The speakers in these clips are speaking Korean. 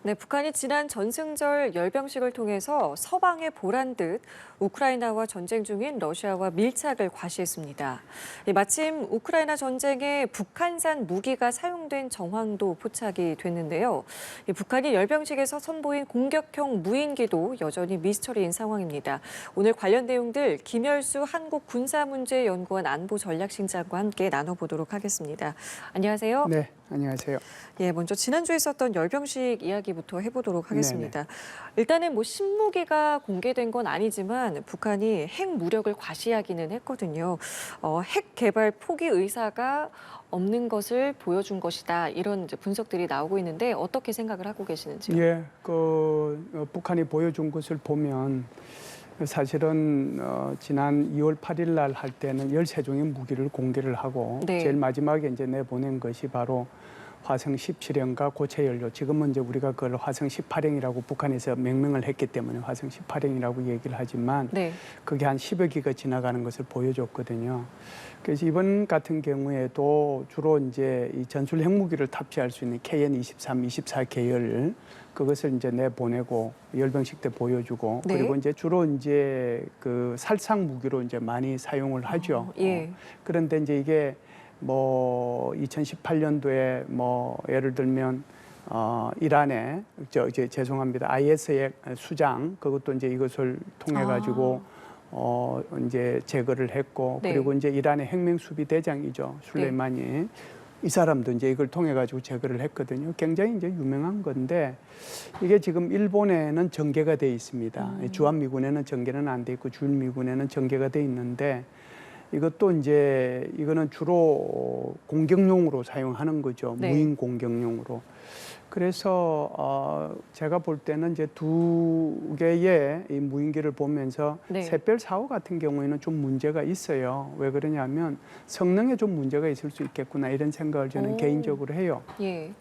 네, 북한이 지난 전승절 열병식을 통해서 서방에 보란 듯 우크라이나와 전쟁 중인 러시아와 밀착을 과시했습니다. 마침 우크라이나 전쟁에 북한산 무기가 사용된 정황도 포착이 됐는데요. 북한이 열병식에서 선보인 공격형 무인기도 여전히 미스터리인 상황입니다. 오늘 관련 내용들 김열수 한국군사문제연구원 안보전략실장과 함께 나눠보도록 하겠습니다. 안녕하세요. 네, 안녕하세요. 예, 먼저 지난주에 있었던 열병식 이야기부터 해보도록 하겠습니다. 네네. 일단은 신무기가 공개된 건 아니지만 북한이 핵 무력을 과시하기는 했거든요. 핵 개발 포기 의사가 없는 것을 보여준 것이다. 이런 이제 분석들이 나오고 있는데 어떻게 생각을 하고 계시는지요? 예, 북한이 보여준 것을 보면 사실은 지난 2월 8일 날 할 때는 13종의 무기를 공개를 하고 네. 제일 마지막에 이제 내보낸 것이 바로 화성 17형과 고체 연료. 지금은 이제 우리가 그걸 화성 18형이라고 북한에서 명명을 했기 때문에 화성 18형이라고 얘기를 하지만 네. 그게 한 10여 기가 지나가는 것을 보여줬거든요. 그래서 이번 같은 경우에도 주로 이제 이 전술 핵무기를 탑재할 수 있는 KN-23, 24 계열 그것을 이제 내보내고 열병식 때 보여주고 네. 그리고 이제 주로 이제 그 살상 무기로 이제 많이 사용을 하죠. 예. 그런데 이제 이게 2018년도에 예를 들면 이란의 죄송합니다. IS의 수장 그것도 이제 이것을 통해 가지고 이제 제거를 했고 네. 그리고 이제 이란의 핵명 수비 대장이죠. 술레이마니. 네. 이 사람도 이제 이걸 통해 가지고 제거를 했거든요. 굉장히 이제 유명한 건데 이게 지금 일본에는 전개가 돼 있습니다. 주한미군에는 전개는 안 돼 있고 주일미군에는 전개가 돼 있는데 이것도 이제 이거는 주로 공격용으로 사용하는 거죠. 네. 무인 공격용으로. 그래서 제가 볼 때는 이제 두 개의 이 무인기를 보면서 네. 샛별 4호 같은 경우에는 좀 문제가 있어요. 왜 그러냐면 성능에 좀 문제가 있을 수 있겠구나 이런 생각을 저는 개인적으로 해요. 예.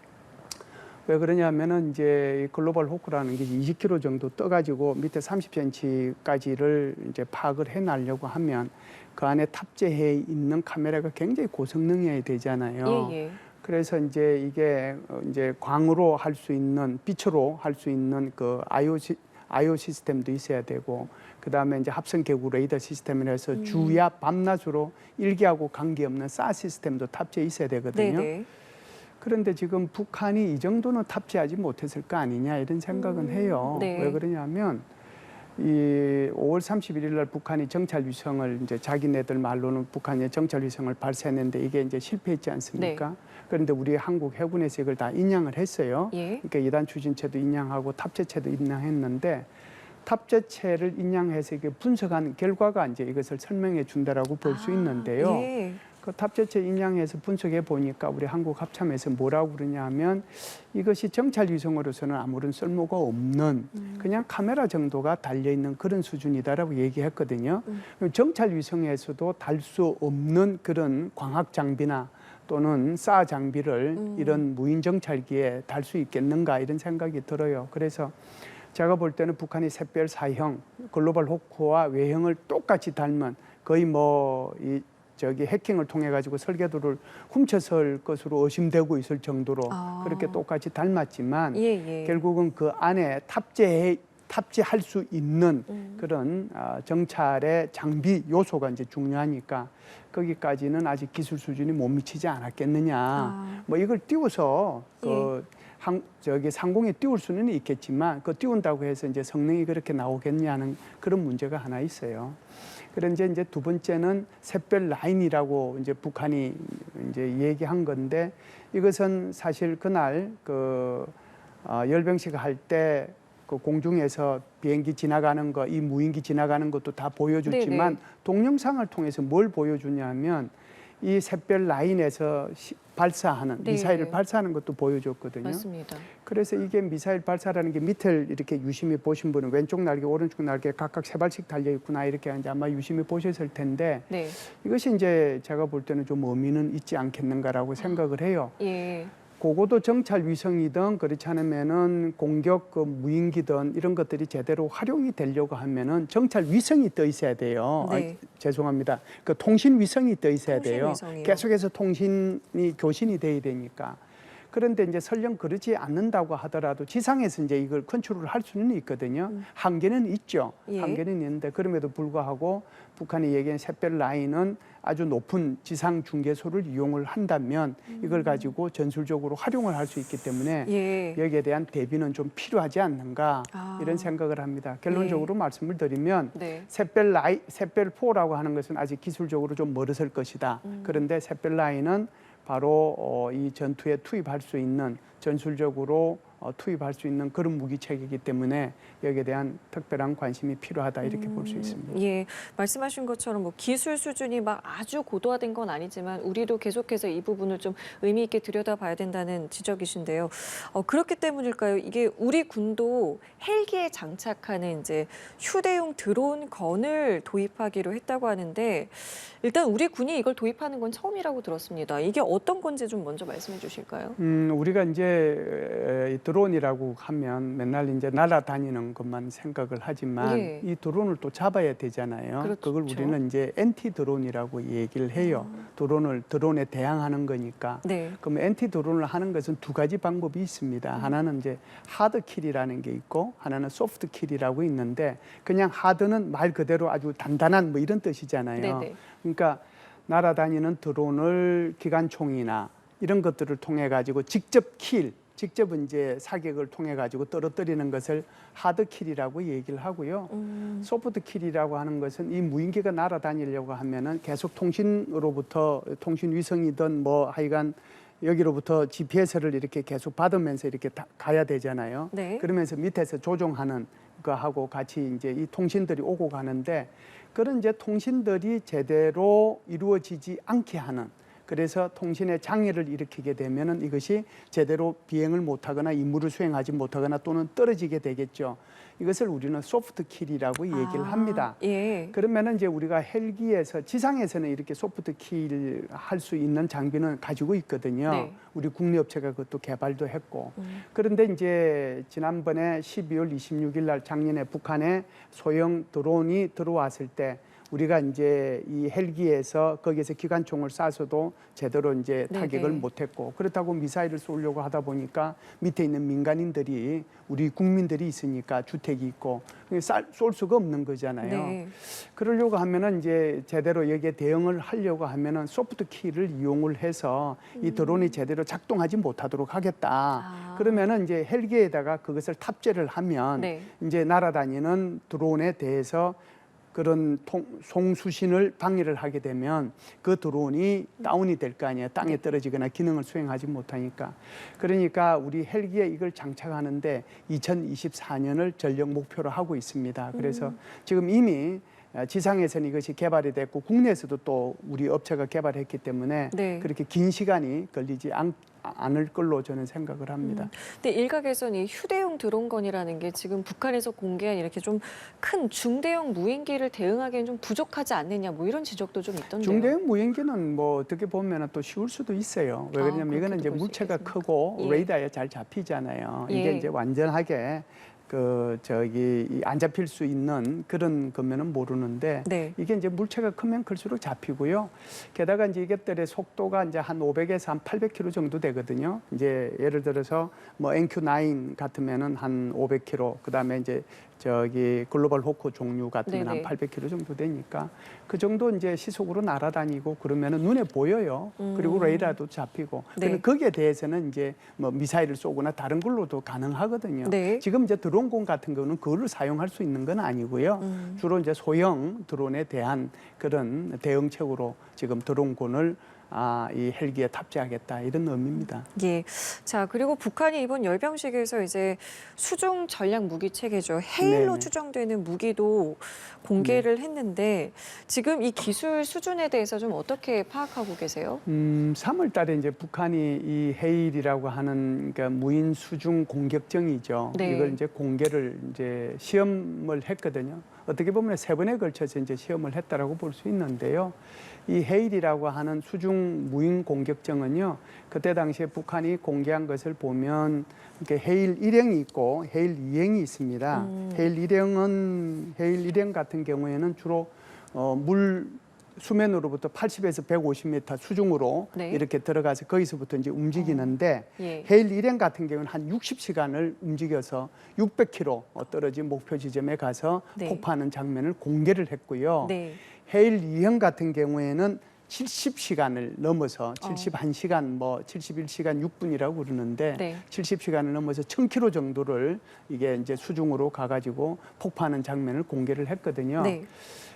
왜 그러냐면은 이제 글로벌 호크라는 게 20km 정도 떠가지고 밑에 30cm까지를 이제 파악을 해내려고 하면 그 안에 탑재해 있는 카메라가 굉장히 고성능이어야 되잖아요. 예. 그래서 이제 이게 이제 광으로 할 수 있는 빛으로 할 수 있는 그 IO 시스템도 있어야 되고 그 다음에 이제 합성 개구 레이더 시스템을 해서 주야 밤낮으로 일기하고 관계없는 사 시스템도 탑재해 있어야 되거든요. 네네. 그런데 지금 북한이 이 정도는 탑재하지 못했을 거 아니냐 이런 생각은 해요. 네. 왜 그러냐면 이 5월 31일 날 북한이 정찰 위성을 이제 자기네들 말로는 북한이 정찰 위성을 발사했는데 이게 이제 실패했지 않습니까? 네. 그런데 우리 한국 해군에서 이걸 다 인양을 했어요. 예. 그러니까 2단 추진체도 인양하고 탑재체도 인양했는데 탑재체를 인양해서 이게 분석한 결과가 이제 이것을 설명해 준다라고 볼 수 있는데요. 예. 그 탑재체 인양해서 분석해 보니까 우리 한국 합참에서 뭐라고 그러냐면 이것이 정찰 위성으로서는 아무런 쓸모가 없는 그냥 카메라 정도가 달려 있는 그런 수준이다라고 얘기했거든요. 정찰 위성에서도 달 수 없는 그런 광학 장비나 또는 사 장비를 이런 무인 정찰기에 달 수 있겠는가 이런 생각이 들어요. 그래서 제가 볼 때는 북한이 샛별 4형 글로벌 호크와 외형을 똑같이 닮은 거의 해킹을 통해 가지고 설계도를 훔쳐설 것으로 의심되고 있을 정도로 그렇게 똑같이 닮았지만 결국은 그 안에 탑재할 수 있는 그런 정찰의 장비 요소가 이제 중요하니까 거기까지는 아직 기술 수준이 못 미치지 않았겠느냐. 이걸 띄워서 상공에 띄울 수는 있겠지만 그 띄운다고 해서 이제 성능이 그렇게 나오겠냐는 그런 문제가 하나 있어요. 그런데 이제 두 번째는 샛별 라인이라고 이제 북한이 이제 얘기한 건데 이것은 사실 그날 열병식 할 때 그 공중에서 비행기 지나가는 거, 이 무인기 지나가는 것도 다 보여줬지만 네네. 동영상을 통해서 뭘 보여주냐면 이 샛별 라인에서 발사하는 미사일을 발사하는 것도 보여줬거든요. 맞습니다. 그래서 이게 미사일 발사라는 게 밑을 이렇게 유심히 보신 분은 왼쪽 날개, 오른쪽 날개 각각 3발씩 달려 있구나 이렇게 이제 아마 유심히 보셨을 텐데 네. 이것이 이제 제가 볼 때는 좀 의미는 있지 않겠는가라고 생각을 해요. 예. 고고도 정찰 위성이든 그렇지 않으면은 공격 무인기든 이런 것들이 제대로 활용이 되려고 하면은 정찰 위성이 떠 있어야 돼요. 네. 죄송합니다. 그 통신 위성이 떠 있어야 돼요. 위성이요. 계속해서 통신이 교신이 돼야 되니까. 그런데 이제 설령 그렇지 않는다고 하더라도 지상에서 이제 이걸 컨트롤을 할 수는 있거든요. 한계는 있죠. 예. 한계는 있는데 그럼에도 불구하고 북한이 얘기한 샛별 라인은 아주 높은 지상 중계소를 이용을 한다면 이걸 가지고 전술적으로 활용을 할 수 있기 때문에 예. 여기에 대한 대비는 좀 필요하지 않는가 아. 이런 생각을 합니다. 결론적으로 말씀을 드리면 네. 샛별4라고 하는 것은 아직 기술적으로 좀 멀었을 것이다. 그런데 샛별 라인은 바로 이 전투에 투입할 수 있는 전술적으로 투입할 수 있는 그런 무기체계이기 때문에 여기에 대한 특별한 관심이 필요하다 이렇게 볼 수 있습니다. 예, 말씀하신 것처럼 뭐 기술 수준이 막 아주 고도화된 건 아니지만 우리도 계속해서 이 부분을 좀 의미 있게 들여다봐야 된다는 지적이신데요. 그렇기 때문일까요? 이게 우리 군도 헬기에 장착하는 이제 휴대용 드론건을 도입하기로 했다고 하는데 일단 우리 군이 이걸 도입하는 건 처음이라고 들었습니다. 이게 어떤 건지 좀 먼저 말씀해 주실까요? 우리가 이제 드론이라고 하면 맨날 이제 날아다니는 것만 생각을 하지만 예. 이 드론을 또 잡아야 되잖아요. 그렇죠. 그걸 우리는 이제 엔티 드론이라고 얘기를 해요. 드론에 대항하는 거니까. 네. 그럼 엔티 드론을 하는 것은 두 가지 방법이 있습니다. 하나는 이제 하드 킬이라는 게 있고 하나는 소프트 킬이라고 있는데 그냥 하드는 말 그대로 아주 단단한 뭐 이런 뜻이잖아요. 네네. 그러니까 날아다니는 드론을 기관총이나 이런 것들을 통해 가지고 직접 이제 사격을 통해 가지고 떨어뜨리는 것을 하드 킬이라고 얘기를 하고요. 소프트 킬이라고 하는 것은 이 무인기가 날아다니려고 하면은 계속 통신으로부터 통신 위성이든 뭐 하여간 여기로부터 GPS를 이렇게 계속 받으면서 이렇게 가야 되잖아요. 네. 그러면서 밑에서 조종하는 거하고 같이 이제 이 통신들이 오고 가는데 그런 이제 통신들이 제대로 이루어지지 않게 하는 그래서 통신에 장애를 일으키게 되면은 이것이 제대로 비행을 못하거나 임무를 수행하지 못하거나 또는 떨어지게 되겠죠. 이것을 우리는 소프트 킬이라고 얘기를 합니다. 예. 그러면은 이제 우리가 헬기에서 지상에서는 이렇게 소프트 킬 할 수 있는 장비는 가지고 있거든요. 네. 우리 국내 업체가 그것도 개발도 했고. 그런데 이제 지난번에 12월 26일 날 작년에 북한에 소형 드론이 들어왔을 때 우리가 이제 이 헬기에서 거기에서 기관총을 쏴서도 제대로 이제 타격을 네네. 못했고 그렇다고 미사일을 쏘려고 하다 보니까 밑에 있는 민간인들이 우리 국민들이 있으니까 주택이 있고 쏠 수가 없는 거잖아요. 네. 그러려고 하면은 이제 제대로 여기에 대응을 하려고 하면은 소프트 키를 이용을 해서 이 드론이 제대로 작동하지 못하도록 하겠다. 그러면은 이제 헬기에다가 그것을 탑재를 하면 네. 이제 날아다니는 드론에 대해서 그런 송수신을 방해를 하게 되면 그 드론이 다운이 될 거 아니에요. 땅에 떨어지거나 기능을 수행하지 못하니까. 그러니까 우리 헬기에 이걸 장착하는데 2024년을 전력 목표로 하고 있습니다. 그래서 지금 이미 지상에서는 이것이 개발이 됐고 국내에서도 또 우리 업체가 개발했기 때문에 네. 그렇게 긴 시간이 걸리지 않을 걸로 저는 생각을 합니다. 근데 일각에서는 이 휴대용 드론건이라는 게 지금 북한에서 공개한 이렇게 좀 큰 중대형 무인기를 대응하기에는 좀 부족하지 않느냐 뭐 이런 지적도 좀 있던데요. 중대형 무인기는 뭐 어떻게 보면 또 쉬울 수도 있어요. 왜 그러냐면 이거는 이제 그렇게도 볼수 물체가 있겠습니다. 크고 예. 레이더에 잘 잡히잖아요. 이게 예. 이제 완전하게 안 잡힐 수 있는 그런 거면은 모르는데 네. 이게 이제 물체가 크면 클수록 잡히고요. 게다가 이제 이것들의 속도가 이제 한 500에서 한 800km 정도 되거든요. 이제 예를 들어서 뭐 NQ9 같으면은 한 500km, 그다음에 이제 글로벌 호크 종류 같으면 네네. 한 800km 정도 되니까 그 정도 이제 시속으로 날아다니고 그러면은 눈에 보여요. 그리고 레이더도 잡히고. 네. 근데 거기에 대해서는 이제 뭐 미사일을 쏘거나 다른 걸로도 가능하거든요. 네. 지금 이제 드론공 같은 거는 그거를 사용할 수 있는 건 아니고요. 주로 이제 소형 드론에 대한 그런 대응책으로 지금 드론군을 이 헬기에 탑재하겠다 이런 의미입니다. 예. 자, 그리고 북한이 이번 열병식에서 이제 수중 전략 무기 체계죠. 헤일로 네네. 추정되는 무기도 공개를 했는데 지금 이 기술 수준에 대해서 좀 어떻게 파악하고 계세요? 3월 달에 이제 북한이 이 헤일이라고 하는 그러니까 무인 수중 공격정이죠. 네. 이걸 이제 공개를 이제 시험을 했거든요. 어떻게 보면 3번에 걸쳐서 이제 시험을 했다라고 볼 수 있는데요. 이 헤일이라고 하는 수중 무인 공격정은요. 그때 당시에 북한이 공개한 것을 보면 이렇게 헤일 1형이 있고 헤일 2형이 있습니다. 헤일 1형 같은 경우에는 주로 물 수면으로부터 80에서 150m 수중으로 네. 이렇게 들어가서 거기서부터 이제 움직이는데 예. 헤일 일행 같은 경우는 한 60시간을 움직여서 600km 떨어진 목표 지점에 가서 네. 폭파하는 장면을 공개를 했고요. 네. 헤일 2형 같은 경우에는 70시간을 넘어서 71시간 뭐 71시간 6분이라고 그러는데 네. 70시간을 넘어서 1000km 정도를 이게 이제 수중으로 가가지고 폭파하는 장면을 공개를 했거든요. 네.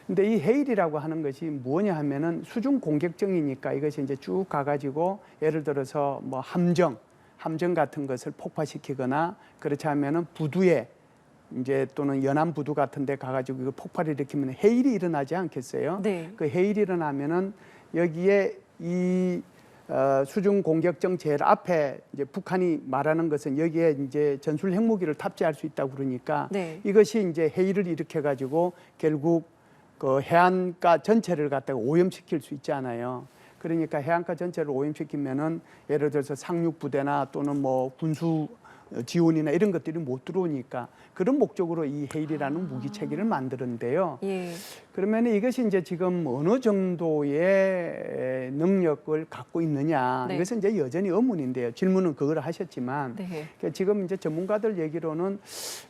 근데 이 헤일이라고 하는 것이 뭐냐 하면은 수중 공격정이니까 이것이 이제 쭉 가가지고 예를 들어서 뭐 함정 같은 것을 폭파시키거나 그렇지 않으면은 부두에 이제 또는 연안 부두 같은 데 가가지고 이거 폭발을 일으키면 해일이 일어나지 않겠어요? 네. 그 해일이 일어나면은 여기에 이 수중 공격정 제일 앞에 이제 북한이 말하는 것은 여기에 이제 전술 핵무기를 탑재할 수 있다고 그러니까 네. 이것이 이제 해일을 일으켜 가지고 결국 그 해안가 전체를 갖다가 오염시킬 수 있잖아요. 그러니까 해안가 전체를 오염시키면은 예를 들어서 상륙 부대나 또는 뭐 군수 지원이나 이런 것들이 못 들어오니까 그런 목적으로 이 헤일이라는 무기 체계를 만드는데요. 예. 그러면 이것이 이제 지금 어느 정도의 능력을 갖고 있느냐 네. 이것은 이제 여전히 의문인데요. 질문은 그걸 하셨지만 네. 그러니까 지금 이제 전문가들 얘기로는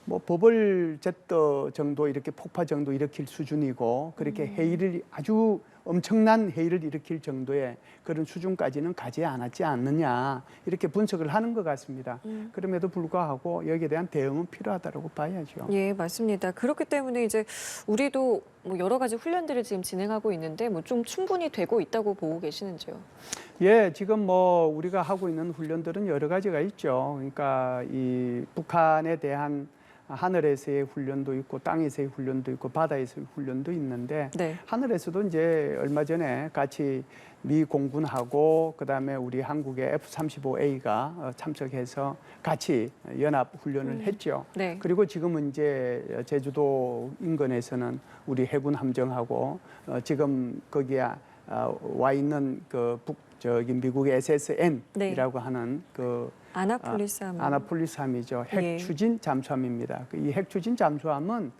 뭐 버블 제트 정도 이렇게 폭파 정도 일으킬 수준이고 그렇게 헤일을 아주 엄청난 해일을 일으킬 정도의 그런 수준까지는 가지 않았지 않느냐 이렇게 분석을 하는 것 같습니다. 그럼에도 불구하고 여기에 대한 대응은 필요하다고 봐야죠. 예, 맞습니다. 그렇기 때문에 이제 우리도 뭐 여러 가지 훈련들을 지금 진행하고 있는데 뭐 좀 충분히 되고 있다고 보고 계시는지요? 예, 지금 뭐 우리가 하고 있는 훈련들은 여러 가지가 있죠. 그러니까 이 북한에 대한 하늘에서의 훈련도 있고 땅에서의 훈련도 있고 바다에서의 훈련도 있는데 네. 하늘에서도 이제 얼마 전에 같이 미 공군하고 그다음에 우리 한국의 F-35A가 참석해서 같이 연합 훈련을 했죠. 네. 그리고 지금은 이제 제주도 인근에서는 우리 해군 함정하고 지금 거기에 와 있는 그 저기 미국의 SSN이라고 하는 그 아나폴리스함. 아나폴리스함이죠. 핵 예. 추진 잠수함입니다. 이 핵 추진 잠수함은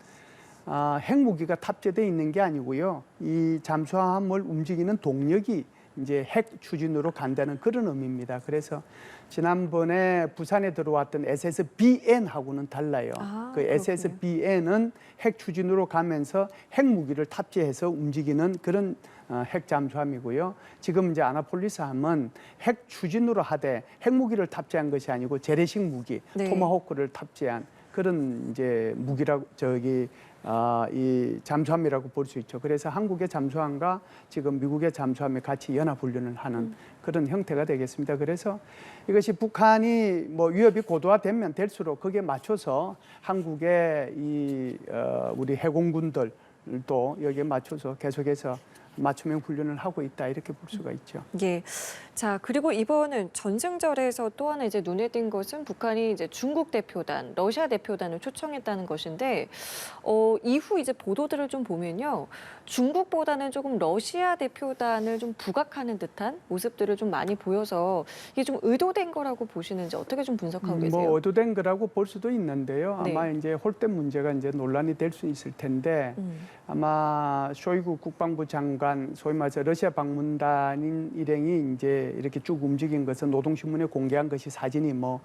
핵무기가 탑재되어 있는 게 아니고요. 이 잠수함을 움직이는 동력이 이제 핵 추진으로 간다는 그런 의미입니다. 그래서 지난번에 부산에 들어왔던 SSBN하고는 달라요. 그 그렇군요. SSBN은 핵 추진으로 가면서 핵무기를 탑재해서 움직이는 그런 핵 잠수함이고요. 지금 이제 아나폴리스함은 핵 추진으로 하되 핵무기를 탑재한 것이 아니고 재래식 무기, 네. 토마호크를 탑재한 그런 이제 무기라고 이 잠수함이라고 볼 수 있죠. 그래서 한국의 잠수함과 지금 미국의 잠수함이 같이 연합 훈련을 하는 그런 형태가 되겠습니다. 그래서 이것이 북한이 뭐 위협이 고도화되면 될수록 거기에 맞춰서 한국의 이 우리 해공군들도 여기에 맞춰서 계속해서 맞춤형 훈련을 하고 있다 이렇게 볼 수가 있죠. 예. 자, 그리고 이번은 전승절에서 또 하나 이제 눈에 띈 것은 북한이 이제 중국 대표단, 러시아 대표단을 초청했다는 것인데 이후 이제 보도들을 좀 보면요. 중국보다는 조금 러시아 대표단을 좀 부각하는 듯한 모습들을 좀 많이 보여서 이게 좀 의도된 거라고 보시는지 어떻게 좀 분석하고 계세요? 뭐 의도된 거라고 볼 수도 있는데요. 네. 아마 이제 홀대 문제가 이제 논란이 될 수 있을 텐데 아마 쇼이구 국방부 장관 소위 말해서 러시아 방문단인 일행이 이제 이렇게 쭉 움직인 것은 노동신문에 공개한 것이 사진이 뭐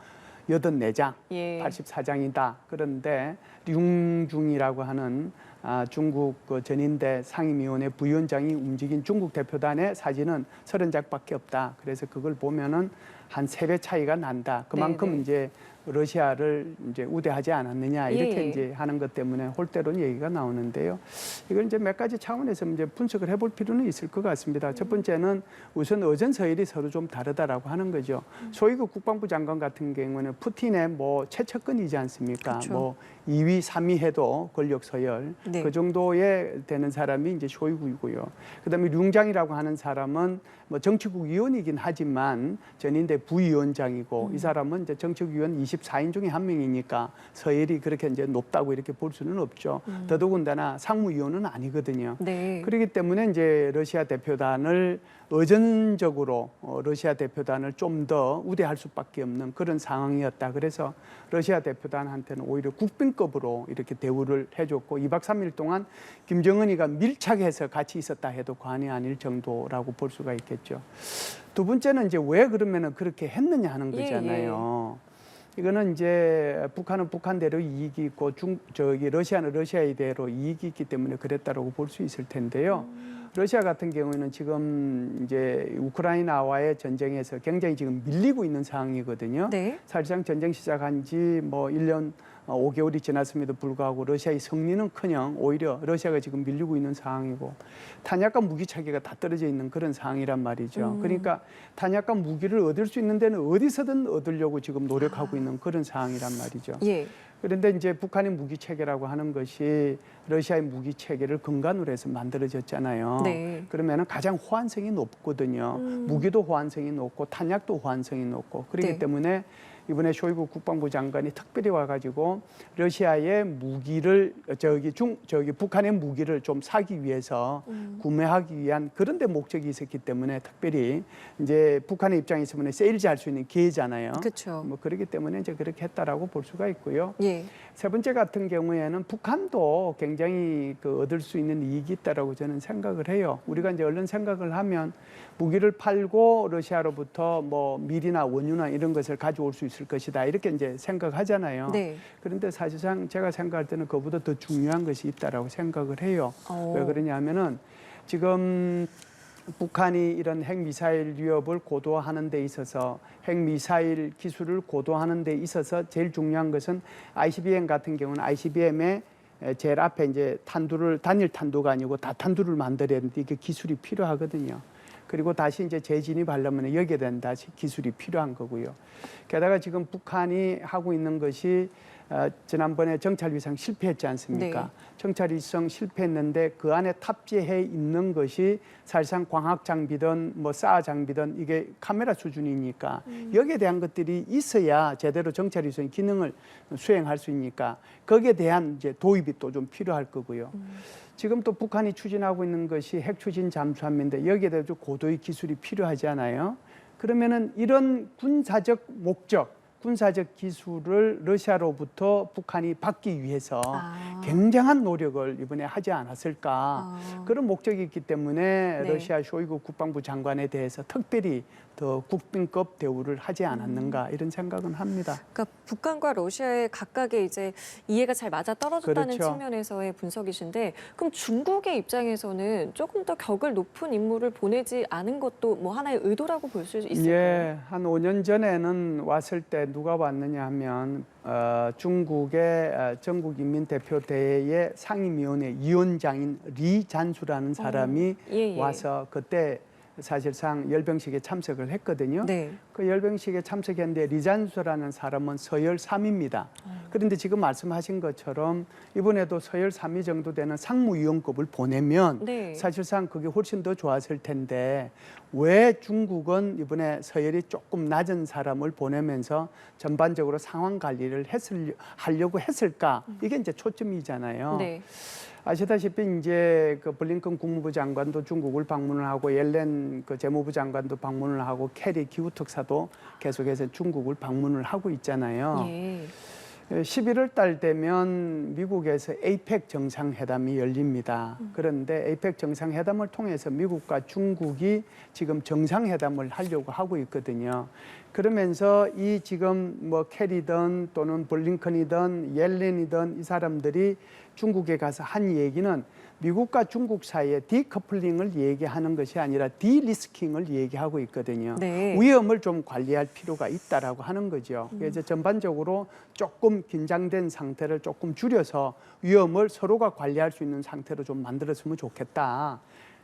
84장, 예. 84장이다. 그런데 류중이라고 하는 중국 그 전인대 상임위원회 부위원장이 움직인 중국 대표단의 사진은 30장밖에 없다. 그래서 그걸 보면은 한 3배 차이가 난다. 그만큼 네네. 이제 러시아를 이제 우대하지 않았느냐 이렇게 예. 이제 하는 것 때문에 홀대론 얘기가 나오는데요. 이걸 이제 몇 가지 차원에서 이제 분석을 해볼 필요는 있을 것 같습니다. 첫 번째는 우선 의전 서열이 서로 좀 다르다라고 하는 거죠. 쇼이구 국방부 장관 같은 경우는 푸틴의 뭐 최측근이지 않습니까? 그렇죠. 뭐 2위, 3위 해도 권력 서열 네. 그 정도에 되는 사람이 이제 쇼이구이고요. 그다음에 류장이라고 하는 사람은 뭐 정치국 위원이긴 하지만 전인대 부위원장이고 이 사람은 이제 정치국 위원 24인 중에 한 명이니까 서열이 그렇게 이제 높다고 이렇게 볼 수는 없죠. 더더군다나 상무위원은 아니거든요. 네. 그렇기 때문에 이제 러시아 대표단을 의전적으로 러시아 대표단을 좀 더 우대할 수밖에 없는 그런 상황이었다. 그래서 러시아 대표단한테는 오히려 국빈 국빈급으로 이렇게 대우를 해줬고 2박 3일 동안 김정은이가 밀착해서 같이 있었다 해도 과언이 아닐 정도라고 볼 수가 있겠죠. 두 번째는 이제 왜 그러면은 그렇게 했느냐 하는 거잖아요. 이거는 이제 북한은 북한대로 이익이 있고 러시아는 러시아의대로 이익이 있기 때문에 그랬다라고 볼 수 있을 텐데요. 러시아 같은 경우에는 지금 이제 우크라이나와의 전쟁에서 굉장히 지금 밀리고 있는 상황이거든요. 네. 사실상 전쟁 시작한 지 뭐 1년 5개월이 지났음에도 불구하고 러시아의 승리는커녕 오히려 러시아가 지금 밀리고 있는 상황이고 탄약과 무기 차기가 다 떨어져 있는 그런 상황이란 말이죠. 그러니까 탄약과 무기를 얻을 수 있는 데는 어디서든 얻으려고 지금 노력하고 있는 그런 상황이란 말이죠. 예. 그런데 이제 북한의 무기 체계라고 하는 것이 러시아의 무기 체계를 근간으로 해서 만들어졌잖아요. 네. 그러면은 가장 호환성이 높거든요. 무기도 호환성이 높고 탄약도 호환성이 높고 그렇기 네. 때문에 이번에 쇼이구 국방부 장관이 특별히 와가지고 러시아의 무기를 북한의 무기를 좀 사기 위해서 구매하기 위한 그런 데 목적이 있었기 때문에 특별히 이제 북한의 입장에서 보면 세일즈 할 수 있는 기회잖아요. 그렇죠. 뭐 그렇기 때문에 이제 그렇게 했다라고 볼 수가 있고요. 예. 세 번째 같은 경우에는 북한도 굉장히 얻을 수 있는 이익이 있다라고 저는 생각을 해요. 우리가 이제 얼른 생각을 하면 무기를 팔고 러시아로부터 뭐 밀이나 원유나 이런 것을 가져올 수 있을 것이다 이렇게 이제 생각하잖아요. 네. 그런데 사실상 제가 생각할 때는 그보다 더 중요한 것이 있다라고 생각을 해요. 왜 그러냐면은 지금 북한이 이런 핵미사일 위협을 고도화하는 데 있어서 핵미사일 기술을 고도화하는 데 있어서 제일 중요한 것은 ICBM 같은 경우는 ICBM의 제일 앞에 이제 단일 탄두가 아니고 다탄두를 만들어야 되는데 이게 기술이 필요하거든요. 그리고 다시 이제 재진입하려면 여기에 대한 다시 기술이 필요한 거고요. 게다가 지금 북한이 하고 있는 것이 지난번에 정찰위성 실패했지 않습니까? 네. 정찰위성 실패했는데 그 안에 탑재해 있는 것이 사실상 광학 장비든 뭐 사아 장비든 이게 카메라 수준이니까 여기에 대한 것들이 있어야 제대로 정찰위성의 기능을 수행할 수 있으니까 거기에 대한 이제 도입이 또 좀 필요할 거고요. 지금 또 북한이 추진하고 있는 것이 핵 추진 잠수함인데 여기에 대해서 고도의 기술이 필요하지 않아요? 그러면은 이런 군사적 목적, 군사적 기술을 러시아로부터 북한이 받기 위해서 굉장한 노력을 이번에 하지 않았을까. 그런 목적이 있기 때문에 네. 러시아 쇼이구 국방부 장관에 대해서 특별히 더 국빈급 대우를 하지 않았는가 이런 생각은 합니다. 그러니까 북한과 러시아의 각각의 이제 이해가 잘 맞아 떨어졌다는 그렇죠. 측면에서의 분석이신데, 그럼 중국의 입장에서는 조금 더 격을 높은 인물을 보내지 않은 것도 뭐 하나의 의도라고 볼 수 있을까요? 예, 한 5년 전에는 왔을 때 누가 왔느냐 하면 중국의 전국인민대표대회의 상임위원회 위원장인 리 잔수라는 사람이 예. 와서 그때 사실상 열병식에 참석을 했거든요. 네. 그 열병식에 참석했는데 리잔수라는 사람은 서열 3위입니다. 그런데 지금 말씀하신 것처럼 이번에도 서열 3위 정도 되는 상무위원급을 보내면 네. 사실상 그게 훨씬 더 좋았을 텐데 왜 중국은 이번에 서열이 조금 낮은 사람을 보내면서 전반적으로 상황 관리를 하려고 했을까? 이게 이제 초점이잖아요. 네. 아시다시피 이제 그 블링컨 국무부 장관도 중국을 방문을 하고 옐렌 그 재무부 장관도 방문을 하고 캐리 기후 특사도 계속해서 중국을 방문을 하고 있잖아요. 예. 11월 달 되면 미국에서 에이펙 정상회담이 열립니다. 그런데 에이펙 정상회담을 통해서 미국과 중국이 지금 정상회담을 하려고 하고 있거든요. 그러면서 이 지금 뭐 캐리든 또는 블링컨이든 옐렌이든 이 사람들이 중국에 가서 한 얘기는 미국과 중국 사이에 디커플링을 얘기하는 것이 아니라 디리스킹을 얘기하고 있거든요. 네. 위험을 좀 관리할 필요가 있다라고 하는 거죠. 그래서 전반적으로 조금 긴장된 상태를 조금 줄여서 위험을 서로가 관리할 수 있는 상태로 좀 만들었으면 좋겠다.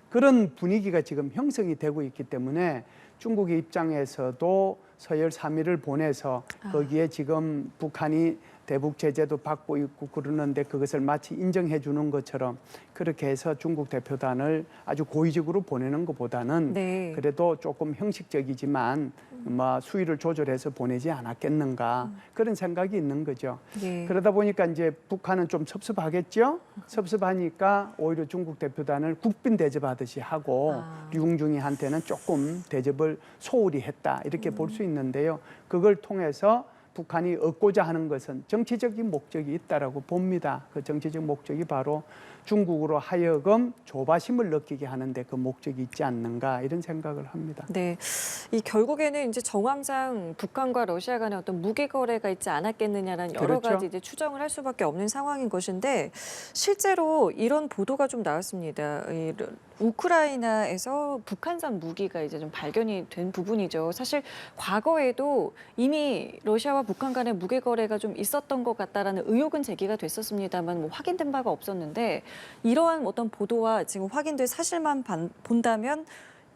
그런 분위기가 지금 형성이 되고 있기 때문에 중국의 입장에서도 서열 3위를 보내서 거기에 지금 북한이 대북 제재도 받고 있고 그러는데 그것을 마치 인정해 주는 것처럼 그렇게 해서 중국 대표단을 아주 고의적으로 보내는 것보다는 네. 그래도 조금 형식적이지만 뭐 수위를 조절해서 보내지 않았겠는가 그런 생각이 있는 거죠. 예. 그러다 보니까 이제 북한은 좀 섭섭하겠죠. 섭섭하니까 오히려 중국 대표단을 국빈 대접하듯이 하고 류웅중이한테는 조금 대접을 소홀히 했다 이렇게 볼 수 있는데요. 그걸 통해서 북한이 얻고자 하는 것은 정치적인 목적이 있다라고 봅니다. 그 정치적 목적이 바로 중국으로 하여금 조바심을 느끼게 하는데 그 목적이 있지 않는가 이런 생각을 합니다. 네, 이 결국에는 이제 정황상 북한과 러시아 간의 어떤 무기 거래가 있지 않았겠느냐라는 여러 그렇죠. 가지 이제 추정을 할 수밖에 없는 상황인 것인데 실제로 이런 보도가 좀 나왔습니다. 이 우크라이나에서 북한산 무기가 이제 좀 발견이 된 부분이죠. 사실 과거에도 이미 러시아와 북한 간의 무기 거래가 좀 있었던 것 같다라는 의혹은 제기가 됐었습니다만 뭐 확인된 바가 없었는데 이러한 어떤 보도와 지금 확인된 사실만 본다면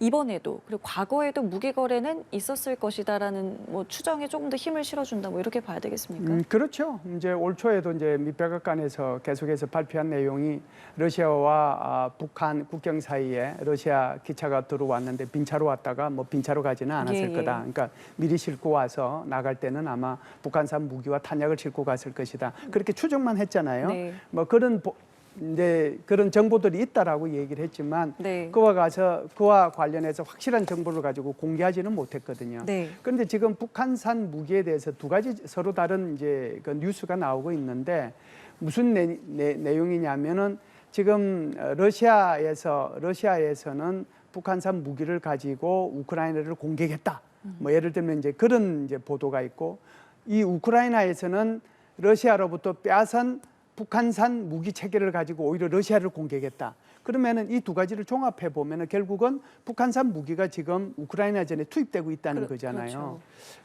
이번에도 그리고 과거에도 무기 거래는 있었을 것이다라는 뭐 추정에 조금 더 힘을 실어준다 뭐 이렇게 봐야 되겠습니까? 그렇죠. 이제 올 초에도 이제 미 백악관에서 계속해서 발표한 내용이 러시아와 북한 국경 사이에 러시아 기차가 들어왔는데 빈차로 왔다가 뭐 빈차로 가지는 않았을 거다. 그러니까 미리 싣고 와서 나갈 때는 아마 북한산 무기와 탄약을 싣고 갔을 것이다. 그렇게 추정만 했잖아요. 네. 뭐 이제 그런 정보들이 있다라고 얘기를 했지만 네. 그와 관련해서 확실한 정보를 가지고 공개하지는 못했거든요. 네. 그런데 지금 북한산 무기에 대해서 두 가지 서로 다른 이제 그 뉴스가 나오고 있는데 무슨 내용이냐면은 지금 러시아에서는 북한산 무기를 가지고 우크라이나를 공격했다. 뭐 예를 들면 이제 그런 이제 보도가 있고 이 우크라이나에서는 러시아로부터 빼앗은 북한산 무기 체계를 가지고 오히려 러시아를 공격했다. 그러면은 이 두 가지를 종합해 보면은 결국은 북한산 무기가 지금 우크라이나전에 투입되고 있다는 거잖아요. 그렇죠.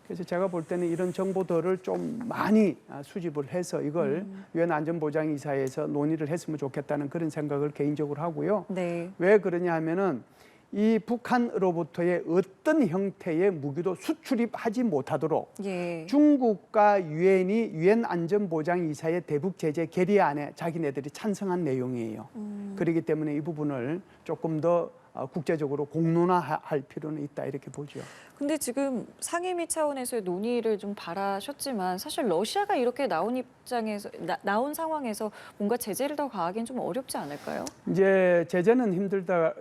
그래서 제가 볼 때는 이런 정보들을 좀 많이 수집을 해서 이걸 유엔 안전보장이사회에서 논의를 했으면 좋겠다는 그런 생각을 개인적으로 하고요. 네. 왜 그러냐 하면은 이 북한으로부터의 어떤 형태의 무기도 수출입하지 못하도록 예. 중국과 유엔 안전보장이사의 대북 제재 결의안에 자기네들이 찬성한 내용이에요. 그렇기 때문에 이 부분을 조금 더 국제적으로 공론화할 필요는 있다 이렇게 보죠. 근데 지금 상임위 차원에서의 논의를 좀 바라셨지만 사실 러시아가 이렇게 나온 상황에서 뭔가 제재를 더 가하기는 좀 어렵지 않을까요? 이제 제재는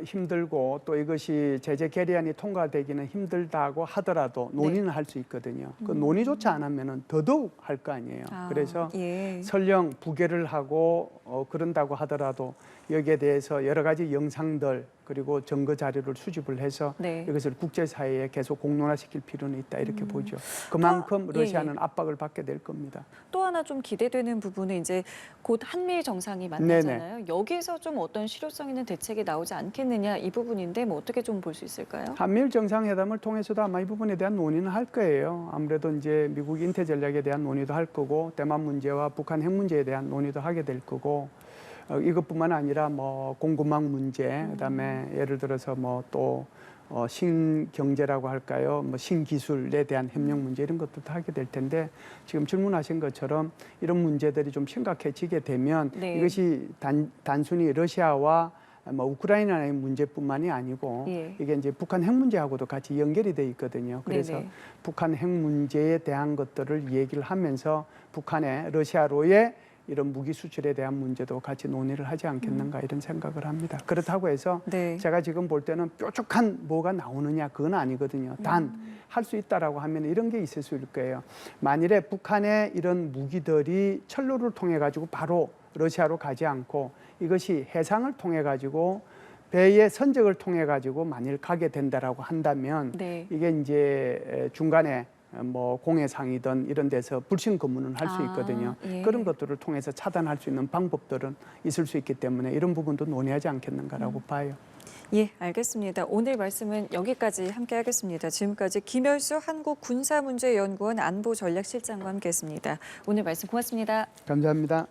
힘들고 또 이것이 제재 결의안이 통과되기는 힘들다고 하더라도 논의는 할 수 있거든요. 그 논의조차 안 하면은 더더욱 할 거 아니에요. 그래서 예. 설령 부결을 하고 그런다고 하더라도 여기에 대해서 여러 가지 영상들 그리고 증거 자료를 수집을 해서 네. 이것을 국제사회에 계속 공론화시킬 필요는 있다 이렇게 보죠. 그만큼 러시아는 압박을 받게 될 겁니다. 또 하나 좀 기대되는 부분은 이제 곧 한미 정상이 만나잖아요. 여기서 좀 어떤 실효성 있는 대책이 나오지 않겠느냐 이 부분인데 뭐 어떻게 좀 볼 수 있을까요? 한미일 정상회담을 통해서도 아마 이 부분에 대한 논의는 할 거예요. 아무래도 이제 미국 인태 전략에 대한 논의도 할 거고 대만 문제와 북한 핵 문제에 대한 논의도 하게 될 거고 이것뿐만 아니라 뭐 공급망 문제, 그다음에 예를 들어서 뭐 또 신경제라고 할까요? 뭐 신기술에 대한 협력 문제 이런 것도 하게 될 텐데 지금 질문하신 것처럼 이런 문제들이 좀 심각해지게 되면 네. 이것이 단순히 러시아와 뭐 우크라이나의 문제뿐만이 아니고 예. 이게 이제 북한 핵 문제하고도 같이 연결이 돼 있거든요. 그래서 네네. 북한 핵 문제에 대한 것들을 얘기를 하면서 북한의 러시아로의 이런 무기 수출에 대한 문제도 같이 논의를 하지 않겠는가 이런 생각을 합니다. 그렇다고 해서 네. 제가 지금 볼 때는 뾰족한 뭐가 나오느냐 그건 아니거든요. 단 할 수 있다라고 하면 이런 게 있을 수 있을 거예요. 만일에 북한의 이런 무기들이 철로를 통해 가지고 바로 러시아로 가지 않고 이것이 해상을 통해 가지고 배의 선적을 통해 가지고 만일 가게 된다라고 한다면 네. 이게 이제 중간에 뭐 공해상이든 이런 데서 불신 검문은 할 수 있거든요. 예. 그런 것들을 통해서 차단할 수 있는 방법들은 있을 수 있기 때문에 이런 부분도 논의하지 않겠는가라고 봐요. 예, 알겠습니다. 오늘 말씀은 여기까지 함께하겠습니다. 지금까지 김열수 한국군사문제연구원 안보전략실장과 함께했습니다. 오늘 말씀 고맙습니다. 감사합니다.